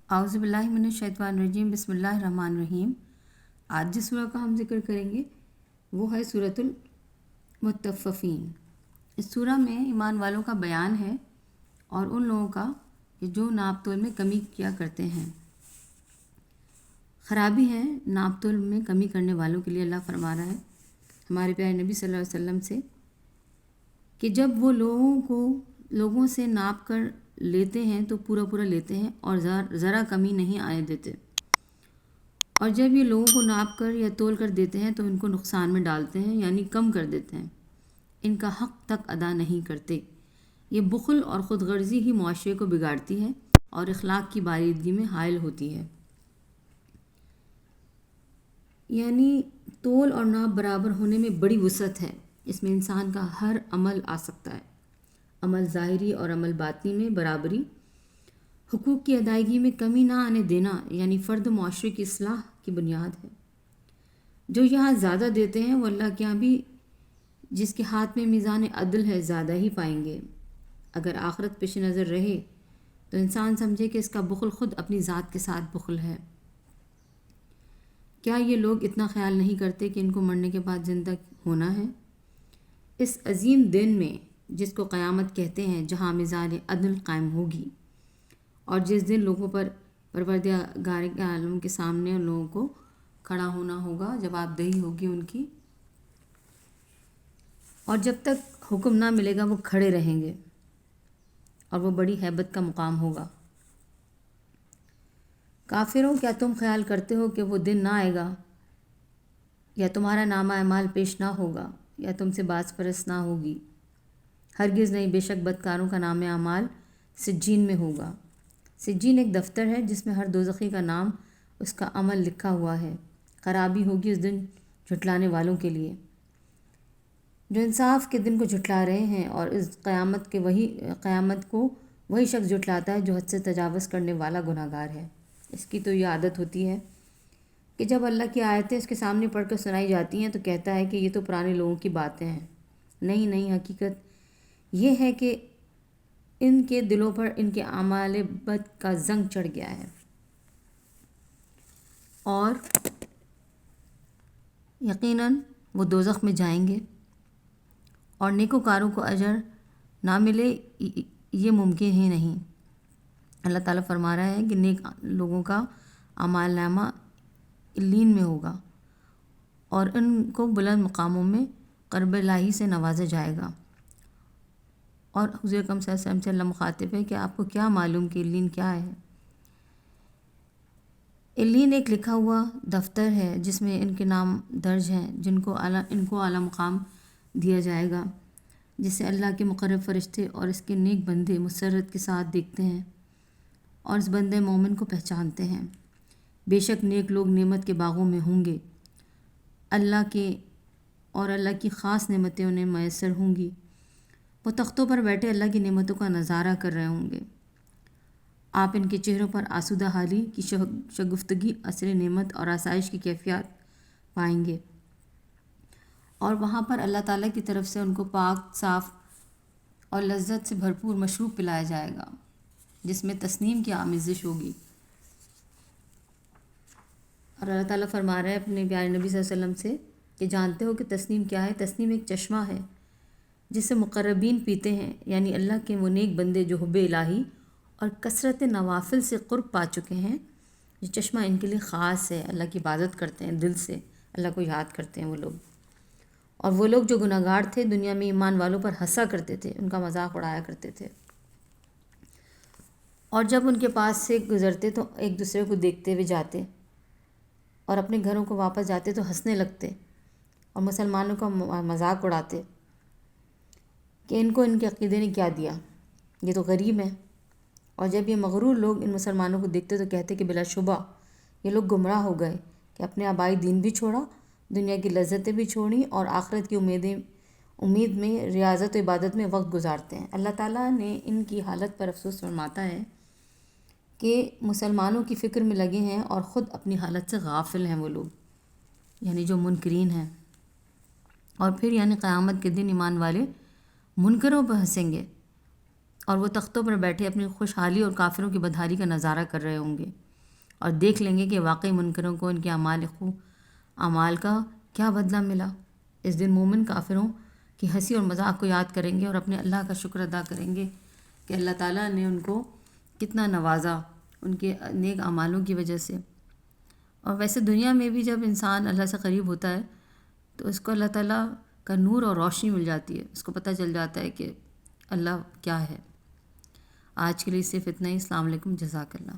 اعوذ باللہ من الشیطان الرجیم، بسم اللہ الرحمن الرحیم۔ آج جس سورہ کا ہم ذکر کریں گے وہ ہے سورۃ المطففین۔ اس سورہ میں ایمان والوں کا بیان ہے اور ان لوگوں کا کہ جو ناپ تول میں کمی کیا کرتے ہیں۔ خرابی ہے ناپ تول میں کمی کرنے والوں کے لیے۔ اللہ فرما رہا ہے ہمارے پیارے نبی صلی اللہ علیہ وسلم سے کہ جب وہ لوگوں سے ناپ کر لیتے ہیں تو پورا پورا لیتے ہیں اور ذرا کمی نہیں آنے دیتے، اور جب یہ لوگوں کو ناپ کر یا تول کر دیتے ہیں تو ان کو نقصان میں ڈالتے ہیں، یعنی کم کر دیتے ہیں، ان کا حق تک ادا نہیں کرتے۔ یہ بخل اور خود غرضی ہی معاشرے کو بگاڑتی ہے اور اخلاق کی باریدگی میں حائل ہوتی ہے۔ یعنی تول اور ناپ برابر ہونے میں بڑی وسعت ہے۔ اس میں انسان کا ہر عمل آ سکتا ہے، عمل ظاہری اور عمل باطنی میں برابری۔ حقوق کی ادائیگی میں کمی نہ آنے دینا یعنی فرد معاشرے کی اصلاح کی بنیاد ہے۔ جو یہاں زیادہ دیتے ہیں وہ اللہ کے یہاں بھی جس کے ہاتھ میں میزان عدل ہے زیادہ ہی پائیں گے۔ اگر آخرت پیش نظر رہے تو انسان سمجھے کہ اس کا بخل خود اپنی ذات کے ساتھ بخل ہے۔ کیا یہ لوگ اتنا خیال نہیں کرتے کہ ان کو مرنے کے بعد زندہ ہونا ہے؟ اس عظیم دن میں جس کو قیامت کہتے ہیں، جہاں میزان عدل قائم ہوگی اور جس دن لوگوں پر پروردگار عالم کے سامنے ان لوگوں کو کھڑا ہونا ہوگا، جواب دہی ہوگی ان کی، اور جب تک حکم نہ ملے گا وہ کھڑے رہیں گے اور وہ بڑی ہیبت کا مقام ہوگا۔ کافروں، کیا تم خیال کرتے ہو کہ وہ دن نہ آئے گا یا تمہارا نامہ اعمال پیش نہ ہوگا یا تم سے باز پرست نہ ہوگی؟ ہرگز نہیں، بے شک بدکاروں کا نام اعمال سجین میں ہوگا۔ سجین ایک دفتر ہے جس میں ہر دوزخی کا نام، اس کا عمل لکھا ہوا ہے۔ خرابی ہوگی اس دن جھٹلانے والوں کے لیے جو انصاف کے دن کو جھٹلا رہے ہیں، اور اس قیامت کو وہی شخص جھٹلاتا ہے جو حد سے تجاوز کرنے والا گناہ گار ہے۔ اس کی تو یہ عادت ہوتی ہے کہ جب اللہ کی آیتیں اس کے سامنے پڑھ کر سنائی جاتی ہیں تو کہتا ہے کہ یہ تو پرانے لوگوں کی باتیں ہیں۔ نہیں، حقیقت یہ ہے کہ ان کے دلوں پر ان کے اعمال بد کا زنگ چڑھ گیا ہے، اور یقیناً وہ دوزخ میں جائیں گے، اور نیکوکاروں کو اجر نہ ملے یہ ممکن ہی نہیں۔ اللہ تعالیٰ فرما رہا ہے کہ نیک لوگوں کا اعمال نامہ علین میں ہوگا اور ان کو بلند مقاموں میں قرب الہی سے نوازا جائے گا۔ اور حضور اکرم صلی اللہ علیہ وسلم سے اللہ مخاطب ہے کہ آپ کو کیا معلوم کہ علین کیا ہے؟ علین ایک لکھا ہوا دفتر ہے جس میں ان کے نام درج ہیں، ان کو اعلیٰ مقام دیا جائے گا، جسے اللہ کے مقرب فرشتے اور اس کے نیک بندے مسرت کے ساتھ دیکھتے ہیں اور اس بندے مومن کو پہچانتے ہیں۔ بے شک نیک لوگ نعمت کے باغوں میں ہوں گے، اللہ کی خاص نعمتیں انہیں میسر ہوں گی۔ وہ تختوں پر بیٹھے اللہ کی نعمتوں کا نظارہ کر رہے ہوں گے۔ آپ ان کے چہروں پر آسودہ حالی کی شگفتگی، اثر نعمت اور آسائش کی کیفیت پائیں گے، اور وہاں پر اللہ تعالیٰ کی طرف سے ان کو پاک، صاف اور لذت سے بھرپور مشروب پلایا جائے گا جس میں تسنیم کی آمیزش ہوگی۔ اور اللہ تعالیٰ فرما رہا ہے اپنے پیارے نبی صلی اللہ علیہ وسلم سے کہ جانتے ہو کہ تسنیم کیا ہے؟ تسنیم ایک چشمہ ہے جس سے مقربین پیتے ہیں، یعنی اللہ کے وہ نیک بندے جو حب الہی اور کثرت نوافل سے قرب پا چکے ہیں۔ یہ چشمہ ان کے لیے خاص ہے، اللہ کی عبادت کرتے ہیں، دل سے اللہ کو یاد کرتے ہیں وہ لوگ۔ اور وہ لوگ جو گناہ گار تھے دنیا میں ایمان والوں پر ہنسا کرتے تھے، ان کا مذاق اڑایا کرتے تھے، اور جب ان کے پاس سے گزرتے تو ایک دوسرے کو دیکھتے ہوئے جاتے اور اپنے گھروں کو واپس جاتے تو ہنسنے لگتے اور مسلمانوں کا مذاق اڑاتے کہ ان کو ان کے عقیدے نے کیا دیا، یہ تو غریب ہیں۔ اور جب یہ مغرور لوگ ان مسلمانوں کو دیکھتے تو کہتے کہ بلا شبہ یہ لوگ گمراہ ہو گئے کہ اپنے آبائی دین بھی چھوڑا، دنیا کی لذتیں بھی چھوڑیں، اور آخرت کی امید میں ریاضت و عبادت میں وقت گزارتے ہیں۔ اللہ تعالیٰ نے ان کی حالت پر افسوس فرماتا ہے کہ مسلمانوں کی فکر میں لگے ہیں اور خود اپنی حالت سے غافل ہیں وہ لوگ، یعنی جو منکرین ہیں۔ اور پھر یعنی قیامت کے دن ایمان والے منکروں پہ ہنسیں گے اور وہ تختوں پر بیٹھے اپنی خوشحالی اور کافروں کی بدحالی کا نظارہ کر رہے ہوں گے، اور دیکھ لیں گے کہ واقعی منکروں کو ان کے اعمال کا کیا بدلہ ملا۔ اس دن مومن کافروں کی ہنسی اور مذاق کو یاد کریں گے اور اپنے اللہ کا شکر ادا کریں گے کہ اللہ تعالیٰ نے ان کو کتنا نوازا ان کے نیک اعمالوں کی وجہ سے۔ اور ویسے دنیا میں بھی جب انسان اللہ سے قریب ہوتا ہے تو اس کو اللہ تعالیٰ کا نور اور روشنی مل جاتی ہے، اس کو پتہ چل جاتا ہے کہ اللہ کیا ہے۔ آج کے لیے صرف اتنا ہی۔ السلام علیکم، جزاک اللہ۔